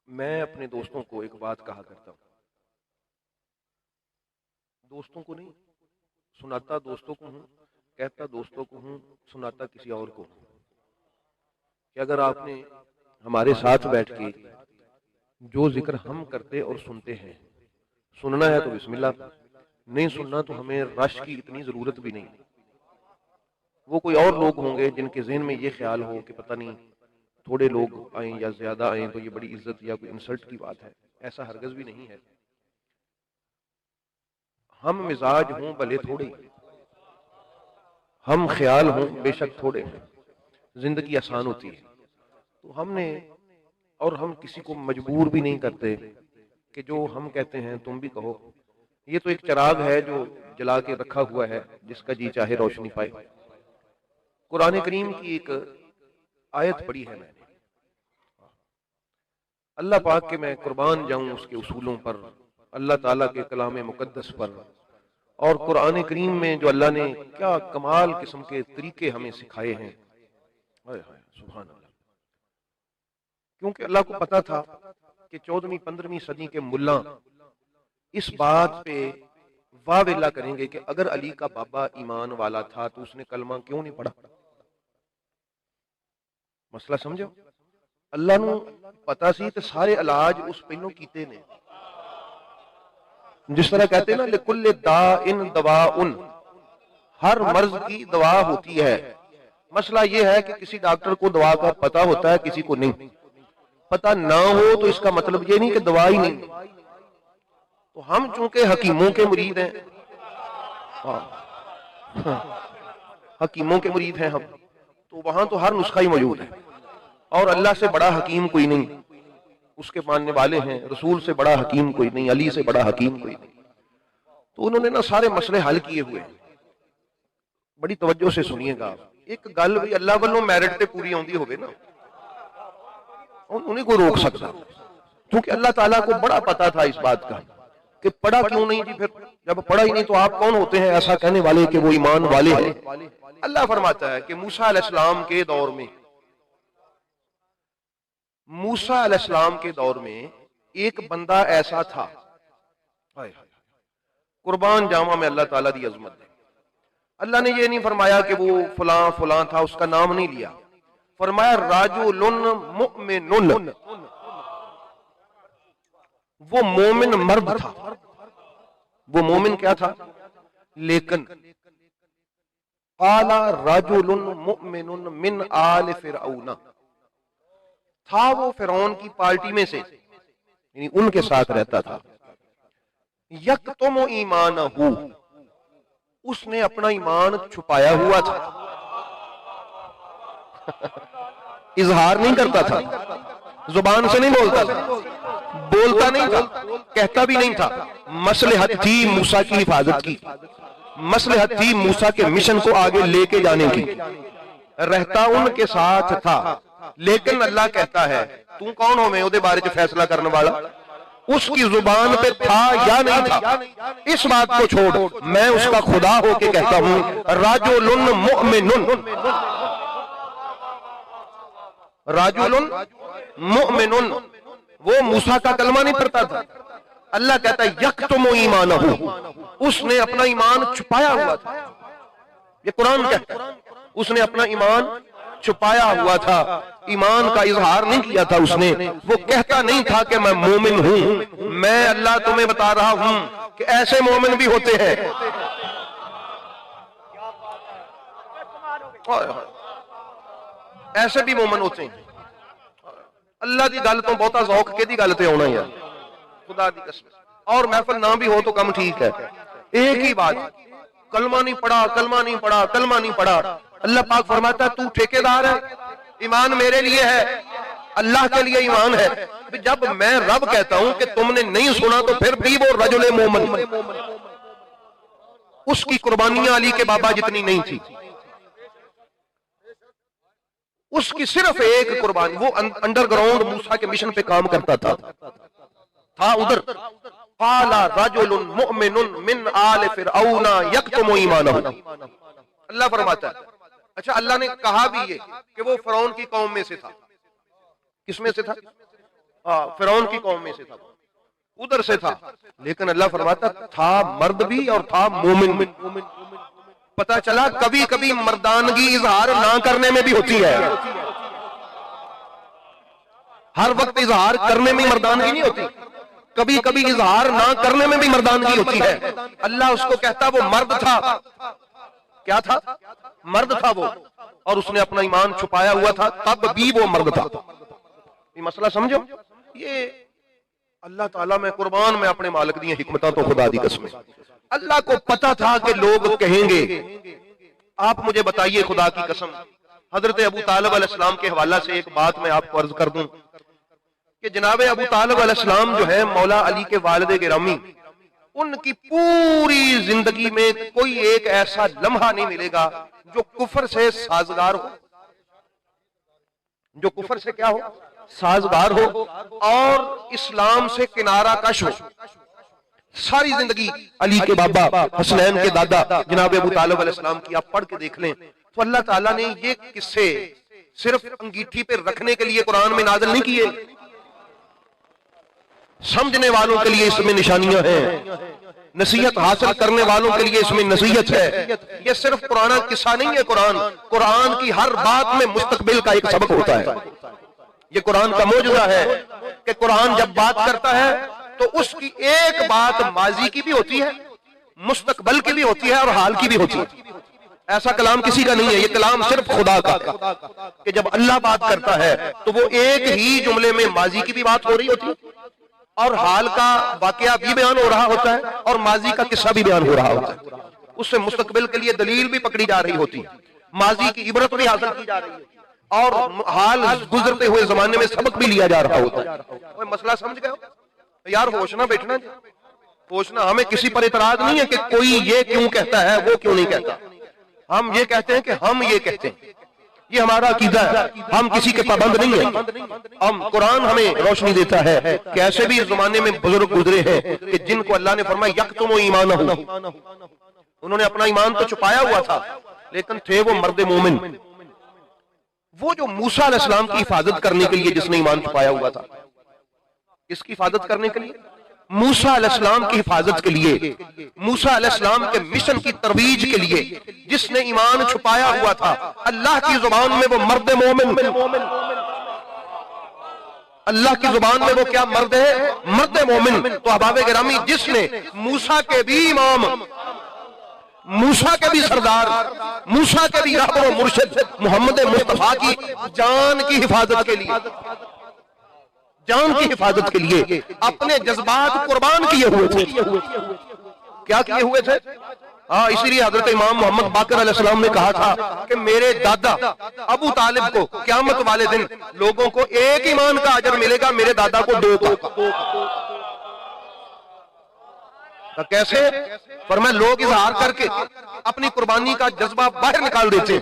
मैं अपने दोस्तों को एक बात कहा करता हूँ, दोस्तों को नहीं, सुनाता दोस्तों को हूँ, कहता दोस्तों को हूँ, सुनाता किसी और को हूँ कि अगर आपने हमारे साथ बैठ के जो जिक्र हम करते और सुनते हैं सुनना है तो बिस्मिल्लाह, नहीं सुनना तो हमें रश की इतनी जरूरत भी नहीं। वो कोई और लोग होंगे जिनके ज़हन में ये ख्याल हो कि पता नहीं थोड़े लोग आए या ज्यादा आए तो ये बड़ी इज्जत या कोई इंसल्ट की बात है। ऐसा हरगज भी नहीं है। हम मिजाज हों भले थोड़े, हम ख्याल हों बेशक थोड़े, जिंदगी आसान होती है। तो हमने, और हम किसी को मजबूर भी नहीं करते कि जो हम कहते हैं तुम भी कहो। ये तो एक चिराग है जो जला के रखा हुआ है, जिसका जी चाहे रोशनी पाए। कुरान करीम की एक आयत पढ़ी है मैंने, अल्लाह पाक के मैं कुर्बान जाऊं उसके उसूलों पर, अल्लाह ताला के कलाम मुकद्दस पर, और कुरान करीम में जो अल्लाह ने क्या कमाल किस्म के तरीके हमें सिखाए हैं। हाय हाय सुभान अल्लाह। क्योंकि अल्लाह को पता था कि 14वीं 15वीं सदी के मुल्ला इस बात पे वावेला करेंगे कि अगर अली का बाबा ईमान वाला था तो उसने कलमा क्यों नहीं पढ़ा। मसला समझो, अल्लाह ਨੂੰ पता सी तो सारे इलाज उस पहलों कीते ने। जिस तरह कहते हैं ना लिकुल्ले दाइन दवाउन, हर मर्ज की दवा होती है। मसला यह है कि किसी डॉक्टर को दवा का पता होता है, किसी को नहीं पता। ना हो तो इसका मतलब ये नहीं कि दवा ही नहीं। तो हम चूंकि हकीमों के मुरीद हैं, हकीमों के मुरीद हैं हम, तो वहां तो हर नुस्खा ही मौजूद है। और अल्लाह से बड़ा हकीम कोई नहीं, उसके मानने वाले हैं। रसूल से बड़ा हकीम कोई नहीं, अली से बड़ा हकीम कोई नहीं। तो उन्होंने ना सारे मसले हल किए हुए हैं। बड़ी तवज्जो से सुनिएगा। एक गल भी अल्लाह वालों मैरिट पे पूरी आउंदी होवे ना, उन्हें को रोक सकता, क्योंकि अल्लाह ताला को बड़ा पता था इस बात का कि पढ़ा क्यों नहीं जी। फिर जब पढ़ा ही नहीं तो आप कौन होते हैं ऐसा कहने वाले कि वो ईमान वाले हैं। अल्लाह फरमाता है कि मूसा अलैहिस्सलाम के दौर में, मूसा अलैहिस्सलाम के दौर में एक बंदा ऐसा था, कुर्बान जामा में अल्लाह ताला दी अजमत है। अल्लाह ने ये नहीं फरमाया कि वो फलां फलां था, उसका नाम नहीं लिया। फरमाया राजुलुन मुमिनुन, वो मोमिन मर्द था। वो मोमिन क्या था? लेकिन काला राजुलुन मुमिनुन मिन आल फिरऔना, था वो फिरौन की पार्टी में से, यानी उनके साथ रहता था। यक्तुमु ईमानहु, उसने अपना ईमान छुपाया हुआ था। इजहार नहीं करता था, जुबान से नहीं बोलता था, बोलता नहीं था, कहता भी नहीं था। मसलहत थी मूसा की हिफाजत की, मसलहत थी मूसा के मिशन को आगे लेके जाने की, रहता उनके साथ था। लेकिन अल्लाह कहता है तू कौन हो मैं उहदे बारे च फैसला करने वाला? उसकी जुबान पे था या नहीं था, इस बात को छोड़, मैं उसका खुदा होके कहता हूं राजुलुन मुमिनुन, राजुलुन मुमिनुन। वो मूसा का कलमा नहीं पढ़ता था। अल्लाह कहता है यक्तुमु ईमानहु, उसने अपना ईमान छुपाया हुआ था। ये कुरान कहता है उसने अपना ईमान छुपाया हुआ था, ईमान का इजहार नहीं किया था उसने। वो कहता नहीं था कि मैं मोमिन हूं। मैं अल्लाह तुम्हें बता रहा हूं कि ऐसे मोमिन भी होते हैं, ऐसे भी मोमिन होते हैं। अल्लाह की गल तो बहुता जौक केदी गल ते आना यार, खुदा दी कसम। और महफिल ना भी हो तो कम ठीक है। एक ही बात, कलमा नहीं पढ़ा, कलमा नहीं पढ़ा, कलमा नहीं पढ़ा। अल्लाह पाक फरमाता है तू ठेकेदार है, ईमान मेरे लिए है, अल्लाह के लिए ईमान है। जब मैं रब कहता हूं कि तुमने नहीं सुना तो फिर भी वो रजुले मोमिन, उसकी कुर्बानियां अली के बाबा जितनी नहीं थी। उसकी सिर्फ एक कुर्बानी, वो अंडरग्राउंड मूसा के मिशन पे काम करता था उधर। काला रजुलुन मुमिनुन मिन आल फिरऔना यक्तुमु ईमानहु। अल्लाह फरमाता है, अच्छा अल्लाह ने कहा भी ये कि वो फिरौन की कौम में से था। किसमें से था? फिरौन की कौम में से था, उधर से था, लेकिन अल्लाह फरमाता था मर्द भी और था मोमिन भी। पता चला कभी कभी मर्दानगी इजहार ना करने में भी होती है, हर वक्त इजहार करने में मर्दानगी नहीं होती, कभी कभी इजहार ना करने में भी मर्दानगी होती है। अल्लाह उसको कहता वो मर्द था, क्या था? मर्द था वो, और उसने अपना ईमान छुपाया हुआ था, तब भी वो मर्द था। ये मसला समझो, ये अल्लाह ताला में कुर्बान में अपने मालिक दी हिकमत तो खुदा दी कसम, अल्लाह को पता था कि लोग कहेंगे। आप मुझे बताइए खुदा की कसम, हजरत अबू तालिब अलैहिस्सलाम के हवाला से एक बात मैं आपको अर्ज कर दूं कि जनाब अबू तालिब अलैहिस्सलाम जो है मौला अली के वालिद गिरामी, उनकी पूरी जिंदगी में कोई एक ऐसा लम्हा नहीं मिलेगा जो कुफर से साजगार हो, जो कुफर से क्या हो, साजगार हो और इस्लाम से किनारा कश हो। सारी जिंदगी अली के बाबा हसनैन के दादा जनाब अबू तालिब अलैहिस्सलाम की आप पढ़ के देख लें तो अल्लाह ताला ने ये किस्से सिर्फ अंगीठी पे रखने के लिए कुरान में नाज़िल नहीं किए, समझने वालों के लिए इसमें निशानियां हैं, नसीहत हासिल करने वालों के लिए इसमें नसीहत है। ये सिर्फ पुराना किस्सा नहीं है, कुरान की हर बात में मुस्तकबिल का एक सबक होता है। ये कुरान का मौजूदा है कि कुरान जब बात करता है तो उसकी एक बात माजी की भी होती है, मुस्तकबल की भी होती है और हाल की भी होती है। ऐसा कलाम किसी का नहीं है, ये कलाम सिर्फ खुदा का कि जब अल्लाह बात करता है तो वो एक ही जुमले में माजी की भी बात हो रही होती है और हाल का वाकया भी बयान हो रहा होता है और माजी का किस्सा भी बयान हो रहा होता है। उससे मुस्तकबिल के लिए दलील भी पकड़ी जा रही होती है, माजी की इबरत भी हासिल की जा रही है और हाल गुजरते हुए जमाने में सबक भी लिया जा रहा होता है। कोई मसला समझ गए यार? होश ना बैठना, होश ना। हमें किसी पर इतराज नहीं है कि कोई ये क्यों कहता है वो क्यों नहीं कहता, हम ये कहते हैं कि हम ये कहते हैं, ये हमारा अकीदा है, हम किसी के पाबंद नहीं है। हम कुरान हमें रोशनी देता है कि ऐसे भी इस जमाने में बुजुर्ग गुजरे हैं कि जिनको अल्लाह ने फरमाया यक्तुमु ईमानहु, उन्होंने अपना ईमान तो छुपाया हुआ था लेकिन थे वो मर्द मोमिन। वो जो मूसा अलैहिस्सलाम की हिफाजत करने के लिए जिसने ईमान छुपाया हुआ था, इसकी हिफाजत करने के लिए, मूसा अलैहिस्सलाम की हिफाजत के लिए, मूसा अलैहिस्सलाम के मिशन की तरवीज के लिए जिसने ईमान छुपाया हुआ था, अल्लाह की जुबान में वो मर्द मोमिन, अल्लाह की जुबान में वो क्या मर्द है? मर्द मोमिन। तो अहबाब गिरामी, जिसने मूसा के भी इमाम, मूसा के भी सरदार, मूसा के भी रहबर मुर्शिद मोहम्मद मुस्तफा की जान की हिफाजत के लिए, जान की हिफाजत के लिए अपने जज्बात कुर्बान किए हुए थे। क्या किए हुए थे? हाँ, इसीलिए हजरत इमाम मोहम्मद बाकर अलैहिस्सलाम ने कहा था कि मेरे दादा अबू तालिब को क़यामत वाले दिन लोगों को एक ईमान का अजर मिलेगा, मेरे दादा को दो का। तो कैसे? फरमाया लोग इजहार करके अपनी कुर्बानी का जज्बा बाहर निकाल देते,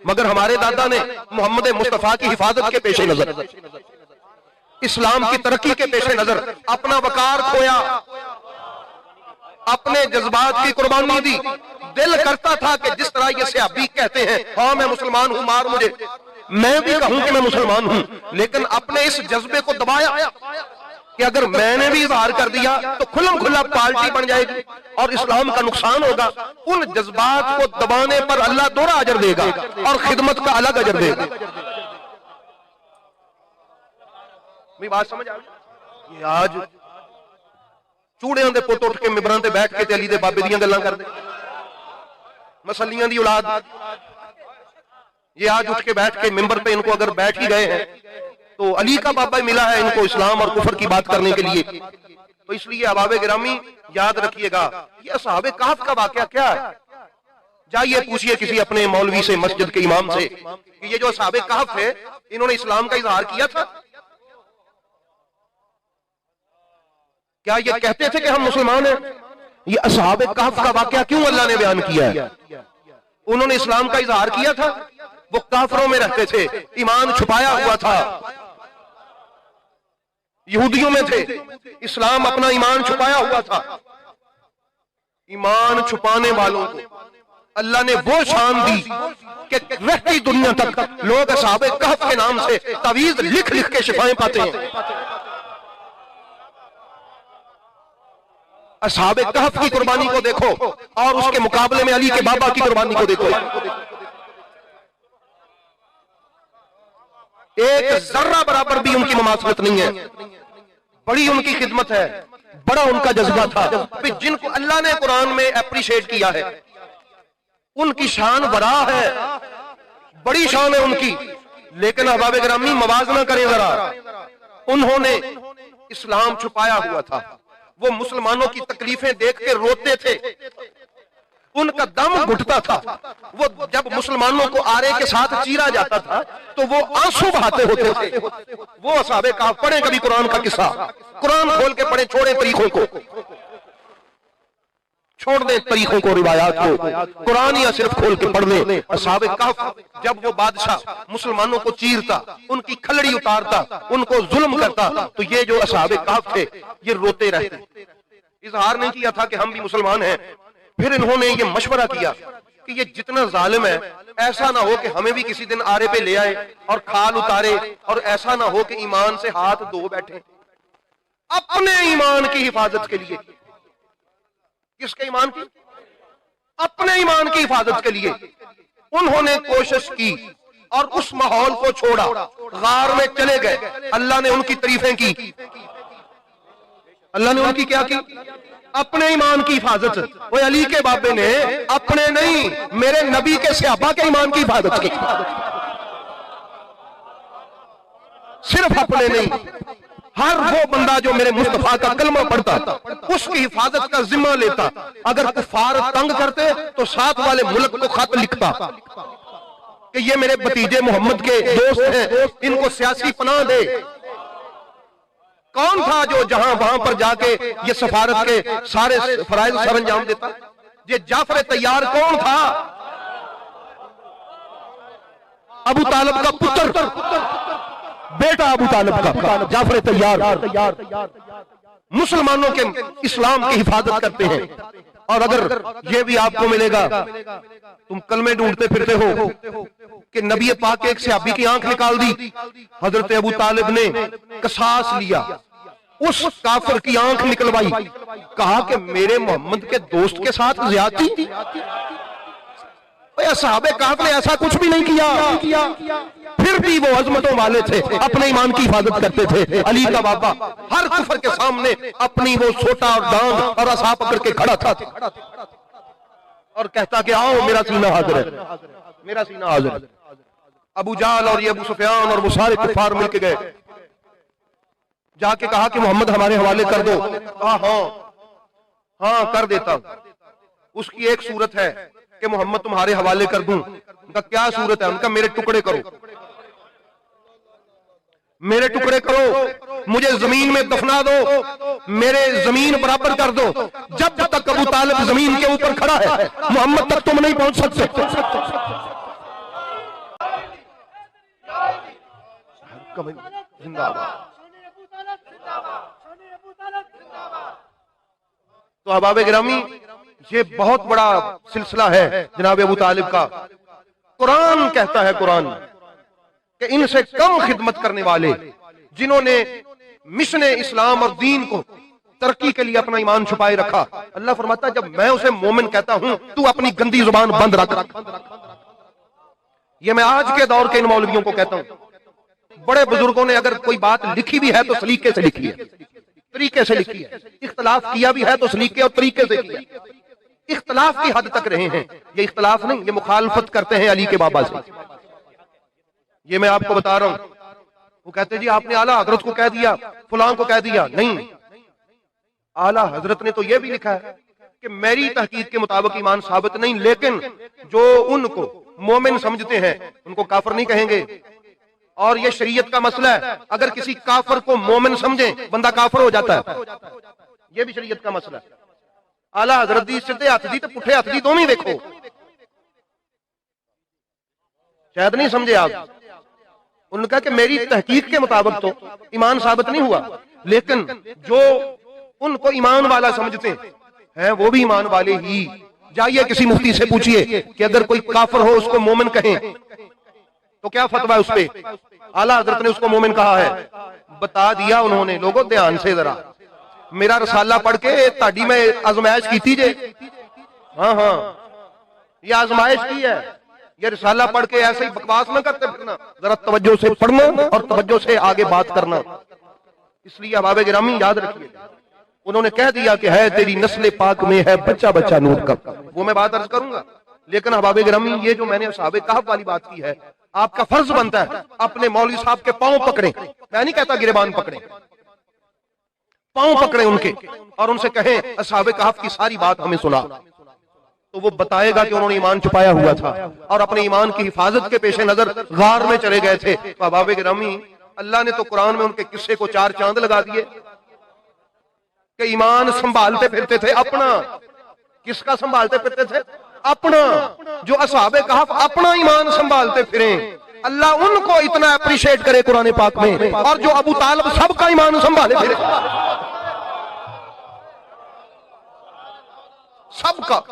मगर हमारे दादा ने मोहम्मद मुस्तफा की हिफाजत के पेश नजर, इस्लाम की तरक्की के पेश नजर अपना वकार खोया, अपने जज्बात की कुर्बानी दी। दिल करता था कि जिस तरह ये सहाबी कहते हैं हाँ मैं मुसलमान हूं, मार मुझे, मैं भी कहूं कि मैं मुसलमान हूं, लेकिन अपने इस जज्बे को दबाया कि अगर मैंने भी इजहार कर दिया तो खुल्लम खुल्ला पार्टी बन जाएगी और इस्लाम का नुकसान होगा। उन जज्बात को दबाने पर अल्लाह दोहरा अजर देगा और खिदमत का अलग अजर देगा। बात समझ आ गई? ये आज चूड़ियां दे पुत उठ के मिंबरां ते बैठ के अली दे बाबे दियां गल्लां करदे, मसलियां दी औलाद, ये आज उठ के बैठ के मिंबर पे इनको अगर बैठ ही गए हैं तो अली का बाबा मिला है इनको इस्लाम और कुफर की बात करने के लिए। तो इसलिए अहबाब गिरामी याद रखिएगा, ये असहाबे कहफ का वाकया क्या है? जाइए पूछिए किसी अपने मौलवी से, मस्जिद के इमाम से कि ये जो असहाबे कहफ है इन्होंने इस्लाम का इजहार किया था? क्या ये कहते थे कि हम मुसलमान हैं? ये असहाबे कहफ का वाकया क्यों अल्लाह ने बयान किया है? उन्होंने इस्लाम का इजहार किया था, वो काफरों में रहते थे, ईमान छुपाया हुआ था, यहूदियों में थे, इस्लाम अपना ईमान छुपाया हुआ था। ईमान छुपाने वालों को अल्लाह ने वो शान दी कि रहती दुनिया तक लोग असहाबे कहफ के नाम से तवीज लिख लिख के शिफाएं पाते हैं। असहाबे कहफ की कुर्बानी को देखो और उसके मुकाबले में अली के बाबा की कुर्बानी को देखो। एक जर्रा बराबर भी उनकी मुमासलत नहीं है। बड़ी उनकी खिदमत है, बड़ा उनका जज्बा था। जिनको अल्लाह ने कुरान में एप्रिशिएट किया है उनकी शान बड़ा है, बड़ी शान है उनकी। लेकिन अहबाब गिरामी मवाजना करें जरा, उन्होंने इस्लाम छुपाया हुआ था। वो मुसलमानों की तकलीफें देख के रोते थे, उनका दम घुटता था। वो जब मुसलमानों को आरे के साथ चीरा जाता था तो वो आंसू बहाते होते थे। वो असहाबे कहफ पढ़े कभी कुरान का किस्सा, कुरान खोल के पढ़े, छोड़े तरीकों को, छोड़ दें तरीकों को, रिवायात को, कुरान या सिर्फ खोल के पढ़ लें। असहाबे कहफ जब वो बादशाह मुसलमानों को चीरता, उनकी खलड़ी उतारता, उनको जुल्म करता, तो ये जो असहाबे कहफ थे ये रोते रहते, इजहार नहीं किया था कि हम भी मुसलमान हैं। फिर इन्होंने ये मशवरा किया कि ये जितना जालिम है ऐसा ना हो कि हमें भी किसी दिन आरे पे ले आए और खाल उतारे, और ऐसा ना हो कि ईमान से हाथ धो बैठे। अपने ईमान की हिफाजत के लिए, किसके ईमान की? अपने ईमान की हिफाजत के लिए उन्होंने कोशिश की और उस माहौल को छोड़ा, गार में चले गए। अल्लाह ने उनकी तारीफें की, अल्लाह ने उनकी क्या की? अपने ईमान की हिफाजत। वो अली के बाबे ने अपने नहीं, मेरे नबी के सहाबा के ईमान की हिफाजत की। सिर्फ अपने नहीं, हर वो बंदा जो मेरे मुस्तफा का कलमा पढ़ता उसकी हिफाजत का जिम्मा लेता। अगर कुफार तंग करते तो साथ वाले मुल्क को खत लिखता कि ये मेरे भतीजे मोहम्मद के दोस्त हैं, इनको सियासी पनाह दे। कौन था जो जहां वहां पर जाके ये सफारत के सारे फराइज सर अंजाम देता? ये जाफर तैयार कौन था? अबू तालिब का पुत्र, बेटा अबू तालिब का, जाफर तैयार मुसलमानों के इस्लाम की हिफाजत करते हैं। और अगर ये भी आपको मिलेगा, तुम कलमे ढूंढते फिरते हो कि नबी पाक एक सहाबी की आंख निकाल दी, हजरत अबू तालिब ने कसास लिया, उस काफिर की आंख निकलवाई, कहा कि मेरे मोहम्मद के दोस्त के साथ ज्यादती। सहाबे कहफ ने ऐसा कुछ भी नहीं किया, फिर भी वो अजमतों वाले थे, अपने ईमान की हिफाजत करते थे। अली का बाबा हर कुफर के सामने अपनी वो सोटा और डांग और असा पकड़ के खड़ा था और कहता कि आओ मेरा सीना हाजिर है, मेरा सीना हाजिर है। अबू जाल और ये अबू सुफियान और वो सारे कुफार मिलके गए, जाके कहा कि मोहम्मद हमारे हवाले कर दो। कहा हाँ कर देता हूं। उसकी एक सूरत है कि मोहम्मद तुम्हारे हवाले कर दूं। उनका क्या सूरत है? उनका मेरे टुकड़े करो, मेरे टुकड़े करो, मुझे जमीन में दफना दो, मेरे जमीन बराबर कर दो। जब तक अबू तालिब जमीन के ऊपर खड़ा है मोहम्मद तक तुम नहीं पहुंच सकते। जिंदाबाद। तो अहबाब गिरामी ये बहुत बड़ा सिलसिला है जनाब अबू तालिब का। कुरान कहता है, कुरान कि इनसे कम खिदमत करने वाले जिन्होंने मिशन इस्लाम और दीन को तरक्की के लिए अपना ईमान छुपाए रखा, अल्लाह फरमाता है जब मैं उसे मोमिन कहता हूं तू अपनी गंदी जुबान बंद रख। ये मैं आज के दौर के इन मौलवियों को कहता हूं। बड़े बुजुर्गों ने अगर कोई बात लिखी भी है तो सलीके से लिखी है, तरीके से लिखी है। इख्तलाफ किया भी है तो सलीके और तरीके से किया। इख्तलाफ की हद तक रहे हैं, ये इख्तलाफ नहीं, ये मुखालफत करते हैं अली के बाबा से। ये मैं आपको बता रहा हूं। वो कहते जी आपने आला हजरत को कह दिया, फलां को कह दिया। नहीं, आला हजरत ने तो ये भी लिखा है कि मेरी तहकीक के मुताबिक ईमान साबित नहीं, लेकिन जो उनको मोमिन समझते हैं उनको काफिर नहीं कहेंगे। और ये शरीयत का मसला है, अगर किसी काफिर को मोमिन समझे बंदा काफिर हो जाता है, ये भी शरीयत का मसला है। आला हजरत दी सीधे हथ दी तो पुठे हथ दी दोनों देखो, शायद नहीं समझे आप। उन्होंने कहा कि मेरी तहकीक के मुताबिक तो ईमान साबित नहीं हुआ, लेकिन जो उनको ईमान वाला समझते हैं वो भी ईमान वाले ही। जाइए किसी मुफ्ती से पूछिए कि अगर कोई काफिर हो उसको मोमिन कहें तो क्या फतवा है उस पे। आला हजरत ने उसको मोमिन कहा है, बता दिया उन्होंने। लोगों ध्यान से जरा, मेरा रसाला पढ़ के ताड़ी मैं आजमाइश की जे। हाँ हाँ, ये आजमाइश की है। ये रिसाला पढ़ के ऐसे ही बकवास ना करते फिरना, जरा तवज्जो से पढ़ना और तवज्जो से आगे बात करना। इसलिए अहबाब गिरामी याद रखिए, उन्होंने कह दिया कि है तेरी नस्ल पाक में है बच्चा बच्चा नूर का, वो मैं बात अर्ज करूंगा। लेकिन अहबाब गिरामी, ये जो मैंने असहाबे कहफ वाली बात की है, आपका फर्ज बनता है अपने मौलवी साहब के पांव पकड़े। मैं नहीं कहता गिरबान पकड़े, पांव पकड़े उनके और उनसे कहें असहाबे कहफ की सारी बात हमें सुना। तो वो बताएगा कि उन्होंने ईमान छुपाया हुआ था और अपने ईमान की हिफाजत के पेश नजर गार में चले गए थे। तो अहबाब गिरामी, अल्लाह ने तो कुरान में उनके किस्से को 4 चांद लगा दिए कि ईमान संभालते फिरते थे अपना। किसका संभालते फिरते थे? अपना। जो असहाबे कहफ अपना ईमान संभालते फिरे, अल्लाह उनको इतना अप्रिशिएट करे कुरान पाक में। और जो अबू तालिब सबका ईमान संभाले फिरे, सबका,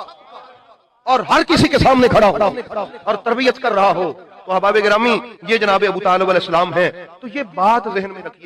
और हर किसी के सामने खड़ा हो और तरबियत कर रहा हो, तो अहबाब गिरामी ये जनाब अबू तालिब अलैहिस्सलाम है। तो ये बात ज़हन में रखिए।